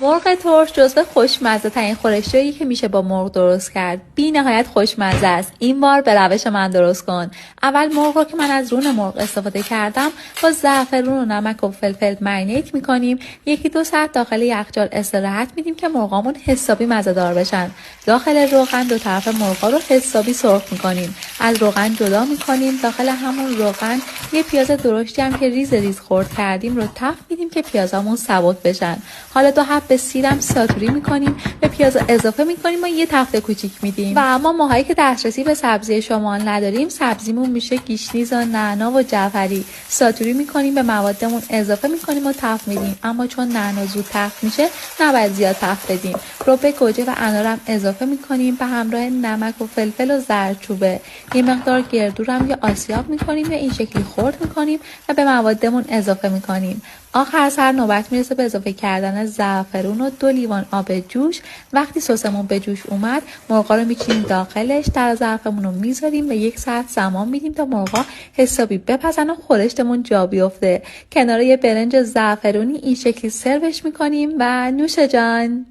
مرغ ترش جزو خوشمزه ترین خورشتایی که میشه با مرغ درست کرد. بی نهایت خوشمزه است. این بار به روش من درست کن. اول مرغ رو که من از رون مرغ استفاده کردم با زعفرون و نمک و فلفل مرینیت میکنیم. 1-2 ساعت داخل یخچال استراحت میدیم که مرغامون حسابی مزه دار بشن. داخل روغن دو طرف مرغا رو حسابی سرخ میکنیم. از روغن جدا میکنیم. داخل همون روغن یه پیاز درشتی هم که ریز ریز خرد کردیم رو تفت میدیم که پیازامون سبک بشن. حالا 2 حب سیرم ساتوری میکنیم، به پیاز اضافه میکنیم و یه تفته کوچیک میدیم. و اما ماهایی که دسترسی به سبزی شمال نداریم، سبزیمون میشه گیشنیز و نعنا و جعفری. ساتوری میکنیم، به موادمون اضافه میکنیم و تفت میدیم. اما چون نعنا زود تفت میشه نباید زیاد تفت بدیم. ربع گوجه و انارم اضافه میکنیم به همراه نمک و فلفل و زردچوبه. یه مقدار گردورم یا آسیاب میکنیم یا این شکلی خرد میکنیم و به موادمون اضافه میکنیم. آخر سر نوبت میرسه به اضافه کردن زعفرون و 2 لیوان آب جوش. وقتی سسمون به جوش اومد، مرغا رو میچینیم داخلش، در ظرفمون رو میذاریم و 1 ساعت زمان میدیم تا مرغا حسابی بپزن و خورشتمون جا بیفته. کنار یه برنج زعفرونی این شکلی سروش میکنیم و نوش جان.